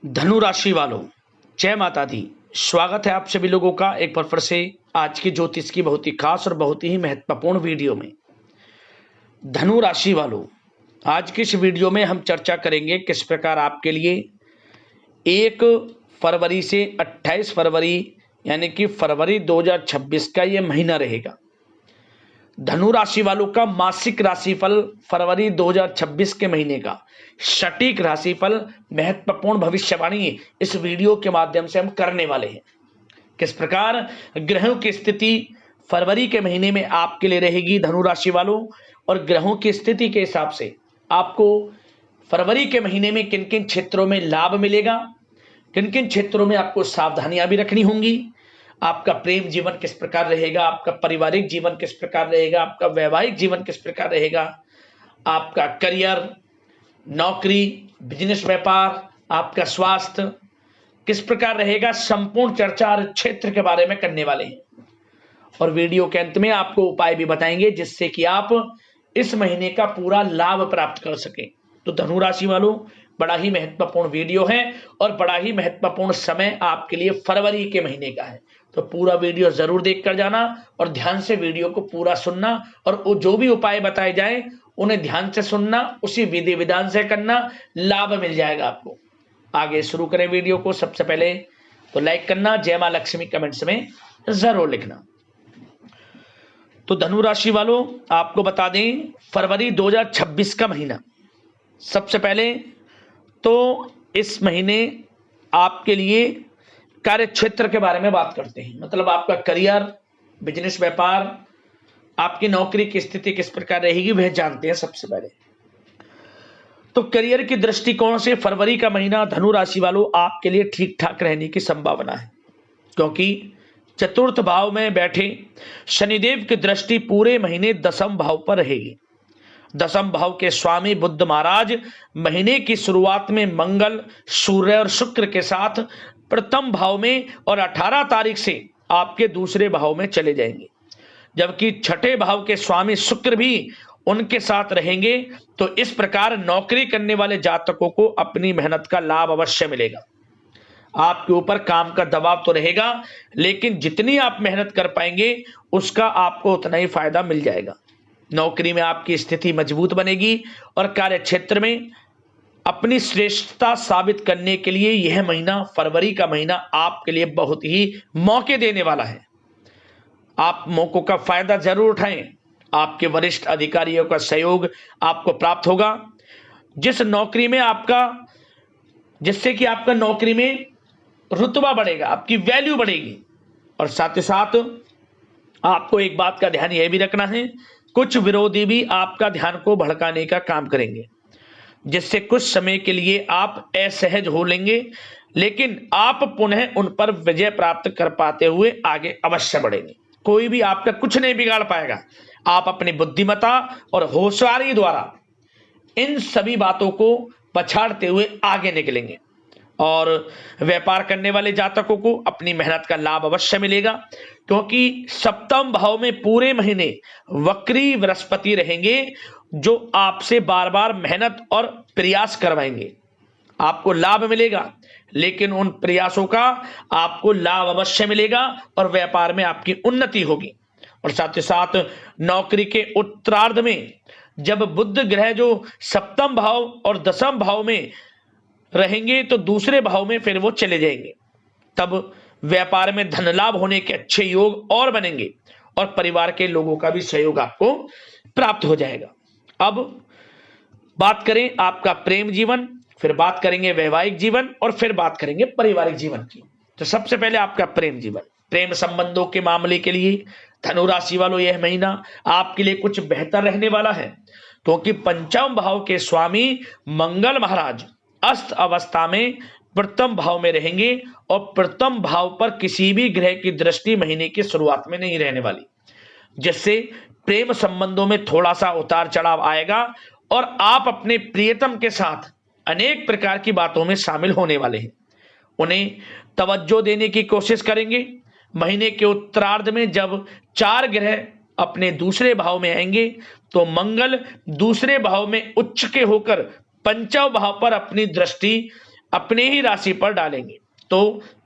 धनु राशि वालों, जय माता दी। स्वागत है आप सभी लोगों का एक बार फिर से आज की ज्योतिष की बहुत ही खास और बहुत ही महत्वपूर्ण वीडियो में। धनु राशि वालों, आज की इस वीडियो में हम चर्चा करेंगे किस प्रकार आपके लिए 1 फरवरी से 28 फरवरी यानी कि फरवरी 2026 का ये महीना रहेगा। धनु राशि वालों का मासिक राशिफल फरवरी 2026 के महीने का सटीक राशिफल, महत्वपूर्ण भविष्यवाणी इस वीडियो के माध्यम से हम करने वाले हैं। किस प्रकार ग्रहों की स्थिति फरवरी के महीने में आपके लिए रहेगी धनु राशि वालों, और ग्रहों की स्थिति के हिसाब से आपको फरवरी के महीने में किन किन क्षेत्रों में लाभ मिलेगा, किन किन क्षेत्रों में आपको सावधानियां भी रखनी होंगी, आपका प्रेम जीवन किस प्रकार रहेगा, आपका पारिवारिक जीवन किस प्रकार रहेगा, आपका वैवाहिक जीवन किस प्रकार रहेगा, आपका करियर, नौकरी, बिजनेस, व्यापार, आपका स्वास्थ्य किस प्रकार रहेगा, संपूर्ण चर्चा और क्षेत्र के बारे में करने वाले हैं। और वीडियो के अंत में आपको उपाय भी बताएंगे जिससे कि आप इस महीने का पूरा लाभ प्राप्त कर सकें। तो धनु राशि वालों, बड़ा ही महत्वपूर्ण वीडियो है और बड़ा ही महत्वपूर्ण समय आपके लिए फरवरी के महीने का है। तो पूरा वीडियो जरूर देख कर जाना और ध्यान से वीडियो को पूरा सुनना, और वो जो भी उपाय बताए जाए उन्हें ध्यान से सुनना, उसी विधि विधान से करना, लाभ मिल जाएगा आपको। आगे शुरू करें वीडियो को। सबसे पहले तो लाइक करना, जय मां लक्ष्मी कमेंट्स में जरूर लिखना। तो धनु राशि वालों, आपको बता दें फरवरी 2026 का महीना, सबसे पहले तो इस महीने आपके लिए कार्य क्षेत्र के बारे में बात करते हैं। मतलब आपका करियर, बिजनेस, व्यापार, आपकी नौकरी की स्थिति किस प्रकार रहेगी वह जानते हैं। सबसे पहले तो करियर की दृष्टिकोण से फरवरी का महीना धनु राशि वालों आपके लिए ठीक ठाक रहने की संभावना है, क्योंकि चतुर्थ भाव में बैठे शनिदेव की दृष्टि पूरे महीने दसम भाव पर रहेगी। दसम भाव के स्वामी बुध महाराज महीने की शुरुआत में मंगल, सूर्य और शुक्र के साथ प्रथम भाव में और 18 तारीख से आपके दूसरे भाव में चले जाएंगे, जबकि छठे भाव के स्वामी शुक्र भी उनके साथ रहेंगे। तो इस प्रकार नौकरी करने वाले जातकों को अपनी मेहनत का लाभ अवश्य मिलेगा। आपके ऊपर काम का दबाव तो रहेगा, लेकिन जितनी आप मेहनत कर पाएंगे उसका आपको उतना ही फायदा मिल जाएगा। नौकरी में आपकी स्थिति मजबूत बनेगी और कार्य क्षेत्र में अपनी श्रेष्ठता साबित करने के लिए यह महीना, फरवरी का महीना आपके लिए बहुत ही मौके देने वाला है। आप मौकों का फायदा जरूर उठाएं। आपके वरिष्ठ अधिकारियों का सहयोग आपको प्राप्त होगा, जिससे कि आपका नौकरी में रुतबा बढ़ेगा, आपकी वैल्यू बढ़ेगी। और साथ ही साथ आपको एक बात का ध्यान यह भी रखना है, कुछ विरोधी भी आपका ध्यान को भड़काने का काम करेंगे, जिससे कुछ समय के लिए आप असहज हो लेंगे, लेकिन आप पुनः उन पर विजय प्राप्त कर पाते हुए आगे अवश्य बढ़ेंगे। कोई भी आपका कुछ नहीं बिगाड़ पाएगा। आप अपनी बुद्धिमत्ता और होशियारी द्वारा इन सभी बातों को पछाड़ते हुए आगे निकलेंगे। और व्यापार करने वाले जातकों को अपनी मेहनत का लाभ अवश्य मिलेगा, क्योंकि सप्तम भाव में पूरे महीने वक्री बृहस्पति रहेंगे, जो आपसे बार बार मेहनत और प्रयास करवाएंगे। आपको लाभ मिलेगा, लेकिन उन प्रयासों का आपको लाभ अवश्य मिलेगा और व्यापार में आपकी उन्नति होगी। और साथ ही साथ नौकरी के उत्तरार्ध में जब बुध ग्रह जो सप्तम भाव और दसम भाव में रहेंगे तो दूसरे भाव में फिर वो चले जाएंगे, तब व्यापार में धन लाभ होने के अच्छे योग और बनेंगे और परिवार के लोगों का भी सहयोग आपको प्राप्त हो जाएगा। अब बात करें आपका प्रेम जीवन, फिर बात करेंगे वैवाहिक जीवन और फिर बात करेंगे पारिवारिक जीवन की। तो सबसे पहले आपका प्रेम जीवन, प्रेम संबंधों के मामले के लिए धनु राशि वालों यह महीना आपके लिए कुछ बेहतर रहने वाला है, क्योंकि पंचम भाव के स्वामी मंगल महाराज अस्त अवस्था में प्रथम भाव में रहेंगे और प्रथम भाव पर किसी भी ग्रह की दृष्टि महीने की शुरुआत में नहीं रहने वाली, जिससे प्रेम संबंधों में थोड़ा सा उतार चढ़ाव आएगा और आप अपने प्रियतम के साथ अनेक प्रकार की बातों में शामिल होने वाले हैं। उन्हें तवज्जो देने की कोशिश करेंगे। महीने के उत्तरार्ध में जब 4 ग्रह अपने दूसरे भाव में आएंगे तो मंगल दूसरे भाव में उच्च के होकर पंचम भाव पर अपनी दृष्टि अपने ही राशि पर डालेंगे तो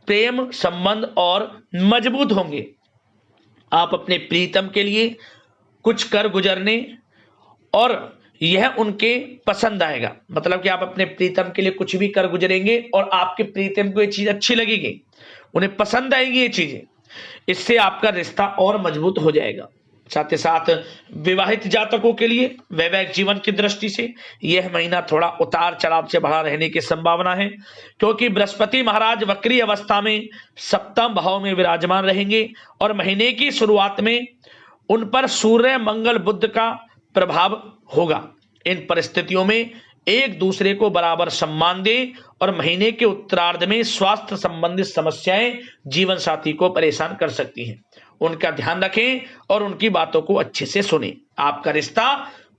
प्रेम संबंध और मजबूत होंगे। आप अपने प्रीतम के लिए कुछ कर गुजरने और यह उनके पसंद आएगा। मतलब कि आप अपने प्रीतम के लिए कुछ भी कर गुजरेंगे और आपके प्रीतम को ये चीज अच्छी लगेगी, उन्हें पसंद आएगी ये चीजें। इससे आपका रिश्ता और मजबूत हो जाएगा। साथ ही साथ विवाहित जातकों के लिए वैवाहिक जीवन की दृष्टि से यह महीना थोड़ा उतार चढ़ाव से भरा रहने की संभावना है, क्योंकि बृहस्पति महाराज वक्री अवस्था में सप्तम भाव में विराजमान रहेंगे और महीने की शुरुआत में उन पर सूर्य मंगल बुध का प्रभाव होगा। इन परिस्थितियों में एक दूसरे को बराबर सम्मान दें और महीने के उत्तरार्ध में स्वास्थ्य संबंधित समस्याएं जीवन साथी को परेशान कर सकती हैं, उनका ध्यान रखें और उनकी बातों को अच्छे से सुनें। आपका रिश्ता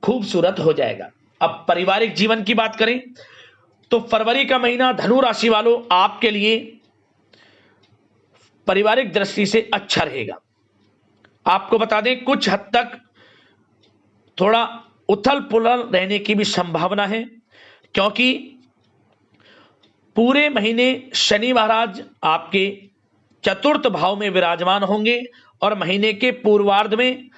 खूबसूरत हो जाएगा। अब पारिवारिक जीवन की बात करें तो फरवरी का महीना धनु राशि वालों आपके लिए पारिवारिक दृष्टि से अच्छा रहेगा। आपको बता दें कुछ हद तक थोड़ा उथल पुथल रहने की भी संभावना है, क्योंकि पूरे महीने शनि महाराज आपके चतुर्थ भाव में विराजमान होंगे और महीने के पूर्वार्ध में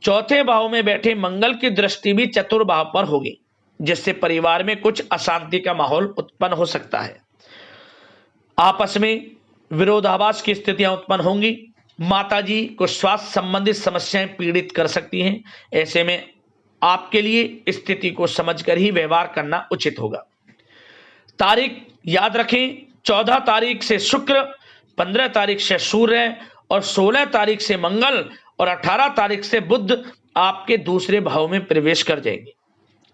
चौथे भाव में बैठे मंगल की दृष्टि भी चतुर्थ भाव पर होगी, जिससे परिवार में कुछ अशांति का माहौल उत्पन्न हो सकता है। आपस में विरोधाभास की स्थितियां उत्पन्न होंगी। माताजी को स्वास्थ्य संबंधित समस्याएं पीड़ित कर सकती हैं। ऐसे में आपके लिए स्थिति को समझकर ही व्यवहार करना उचित होगा। तारीख याद रखें, 14 तारीख से शुक्र, 15 तारीख से सूर्य और 16 तारीख से मंगल और 18 तारीख से बुध आपके दूसरे भाव में प्रवेश कर जाएंगे।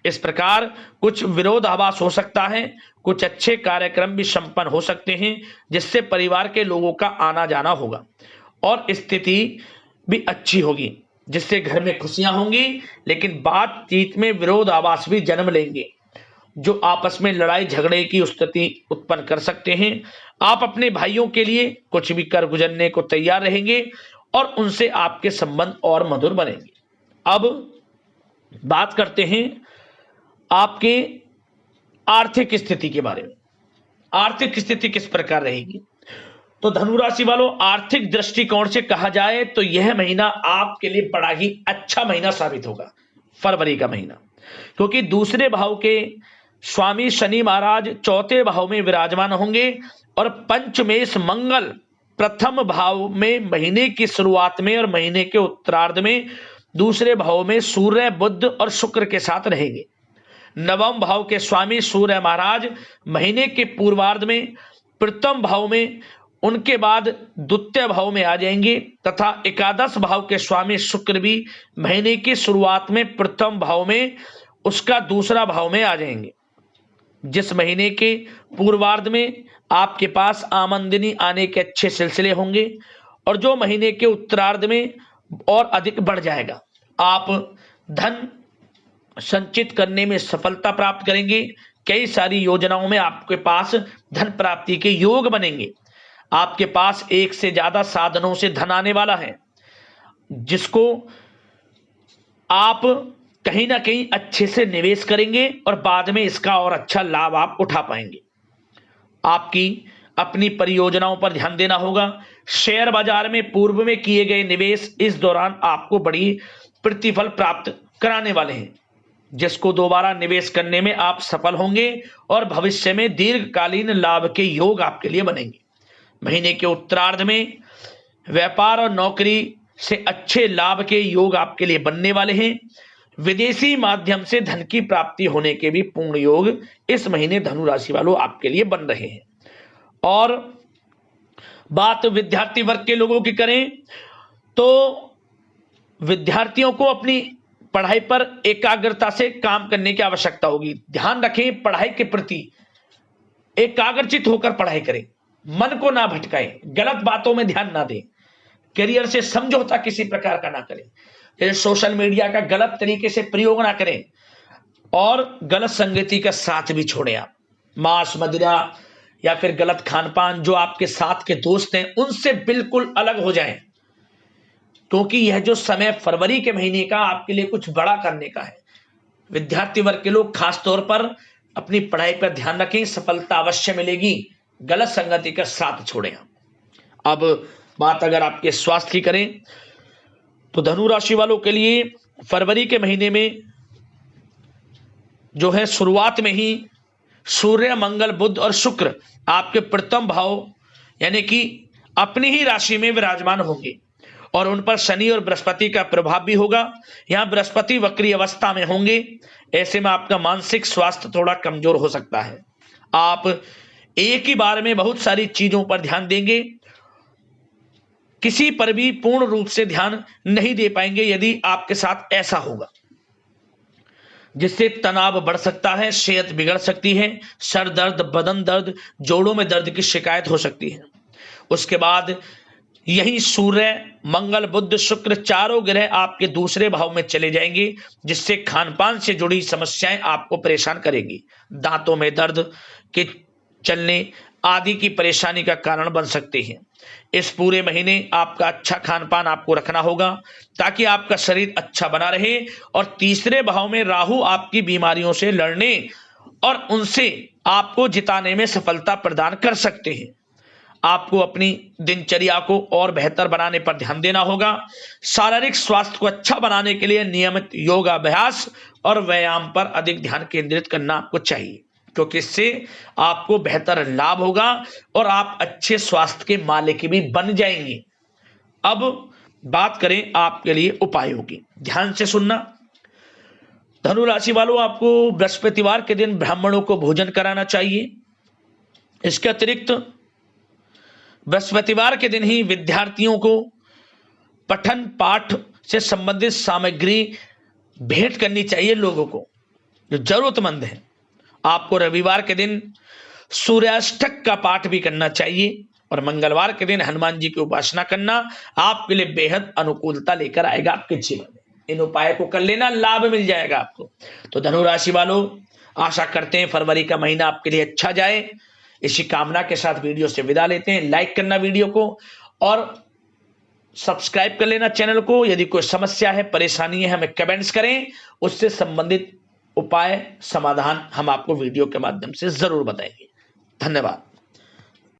इस प्रकार कुछ विरोधाभास हो सकता है, कुछ अच्छे कार्यक्रम भी संपन्न हो सकते हैं, जिससे परिवार के लोगों का आना जाना होगा और स्थिति भी अच्छी होगी, जिससे घर में खुशियां होंगी। लेकिन बातचीत में विरोधाभास भी जन्म लेंगे, जो आपस में लड़ाई झगड़े की स्थिति उत्पन्न कर सकते हैं। आप अपने भाइयों के लिए कुछ भी कर गुजरने को तैयार रहेंगे और उनसे आपके संबंध और मधुर बनेंगे। अब बात करते हैं आपके आर्थिक स्थिति के बारे में। आर्थिक स्थिति किस प्रकार रहेगी? तो धनु राशि वालों, आर्थिक दृष्टिकोण से कहा जाए तो यह महीना आपके लिए बड़ा ही अच्छा महीना साबित होगा, फरवरी का महीना, क्योंकि दूसरे भाव के स्वामी शनि महाराज चौथे भाव में विराजमान होंगे और पंचमेश मंगल प्रथम भाव में महीने की शुरुआत में और महीने के उत्तरार्ध में दूसरे भाव में सूर्य बुध और शुक्र के साथ रहेंगे। नवम भाव के स्वामी सूर्य महाराज महीने के पूर्वार्ध में प्रथम भाव में, उनके बाद द्वितीय भाव में आ जाएंगे तथा एकादश भाव के स्वामी शुक्र भी महीने की शुरुआत में प्रथम भाव में, उसका दूसरा भाव में आ जाएंगे। जिस महीने के पूर्वार्ध में आपके पास आमदनी आने के अच्छे सिलसिले होंगे और जो महीने के उत्तरार्ध में और अधिक बढ़ जाएगा। आप धन संचित करने में सफलता प्राप्त करेंगे। कई सारी योजनाओं में आपके पास धन प्राप्ति के योग बनेंगे। आपके पास एक से ज्यादा साधनों से धन आने वाला है, जिसको आप कहीं ना कहीं अच्छे से निवेश करेंगे और बाद में इसका और अच्छा लाभ आप उठा पाएंगे। आपकी अपनी परियोजनाओं पर ध्यान देना होगा। शेयर बाजार में पूर्व में किए गए निवेश इस दौरान आपको बड़ी प्रतिफल प्राप्त कराने वाले हैं, जिसको दोबारा निवेश करने में आप सफल होंगे और भविष्य में दीर्घकालीन लाभ के योग आपके लिए बनेंगे। महीने के उत्तरार्ध में व्यापार और नौकरी से अच्छे लाभ के योग आपके लिए बनने वाले हैं। विदेशी माध्यम से धन की प्राप्ति होने के भी पूर्ण योग इस महीने धनु राशि वालों आपके लिए बन रहे हैं। और बात विद्यार्थी वर्ग के लोगों की करें तो विद्यार्थियों को अपनी पढ़ाई पर एकाग्रता से काम करने की आवश्यकता होगी। ध्यान रखें, पढ़ाई के प्रति एकाग्रचित होकर पढ़ाई करें, मन को ना भटकाएं, गलत बातों में ध्यान ना दें, करियर से समझौता किसी प्रकार का ना करें, जैसे सोशल मीडिया का गलत तरीके से प्रयोग ना करें और गलत संगति का साथ भी छोड़ें। आप मांस मदिरा या फिर गलत खान पान, जो आपके साथ के दोस्त हैं, उनसे बिल्कुल अलग हो जाएं, क्योंकि यह जो समय फरवरी के महीने का आपके लिए कुछ बड़ा करने का है। विद्यार्थी वर्ग के लोग खास तौर पर अपनी पढ़ाई पर ध्यान रखें, सफलता अवश्य मिलेगी। गलत संगति का साथ छोड़ें आप। अब बात अगर आपके स्वास्थ्य की करें तो धनु राशि वालों के लिए फरवरी के महीने में जो है शुरुआत में ही सूर्य, मंगल, बुध और शुक्र आपके प्रथम भाव यानी कि अपनी ही राशि में विराजमान होंगे और उन पर शनि और बृहस्पति का प्रभाव भी होगा। यहां बृहस्पति वक्री अवस्था में होंगे, ऐसे में आपका मानसिक स्वास्थ्य थोड़ा कमजोर हो सकता है। आप एक ही बार में बहुत सारी चीजों पर ध्यान देंगे, किसी पर भी पूर्ण रूप से ध्यान नहीं दे पाएंगे यदि आपके साथ ऐसा होगा, जिससे तनाव बढ़ सकता है, सेहत बिगड़ सकती है, सर दर्द, बदन दर्द, जोड़ों में दर्द की शिकायत हो सकती है। उसके बाद यही सूर्य, मंगल, बुध, शुक्र चारों ग्रह आपके दूसरे भाव में चले जाएंगे, जिससे खानपान से जुड़ी समस्याएं आपको परेशान करेंगी। दांतों में दर्द के चलने आदि की परेशानी का कारण बन सकते हैं। इस पूरे महीने आपका अच्छा खान पान आपको रखना होगा ताकि आपका शरीर अच्छा बना रहे। और तीसरे भाव में राहु आपकी बीमारियों से लड़ने और उनसे आपको जिताने में सफलता प्रदान कर सकते हैं। आपको अपनी दिनचर्या को और बेहतर बनाने पर ध्यान देना होगा। शारीरिक स्वास्थ्य को अच्छा बनाने के लिए नियमित योगाभ्यास और व्यायाम पर अधिक ध्यान केंद्रित करना आपको चाहिए, क्योंकि इससे आपको बेहतर लाभ होगा और आप अच्छे स्वास्थ्य के मालिक भी बन जाएंगे। अब बात करें आपके लिए उपायों की, ध्यान से सुनना। धनु राशि वालों, आपको बृहस्पतिवार के दिन ब्राह्मणों को भोजन कराना चाहिए। इसके अतिरिक्त बृहस्पतिवार के दिन ही विद्यार्थियों को पठन पाठ से संबंधित सामग्री भेंट करनी चाहिए लोगों को जो जरूरतमंद है। आपको रविवार के दिन सूर्याष्टक का पाठ भी करना चाहिए और मंगलवार के दिन हनुमान जी की उपासना करना आपके लिए बेहद अनुकूलता लेकर आएगा आपके जीवन में। इन उपायों को कर लेना, लाभ मिल जाएगा आपको। तो धनु राशि वालों, आशा करते हैं फरवरी का महीना आपके लिए अच्छा जाए। इसी कामना के साथ वीडियो से विदा लेते हैं। लाइक करना वीडियो को और सब्सक्राइब कर लेना चैनल को। यदि कोई समस्या है, परेशानी है, हमें कमेंट्स करें, उससे संबंधित उपाय समाधान हम आपको वीडियो के माध्यम से जरूर बताएंगे। धन्यवाद।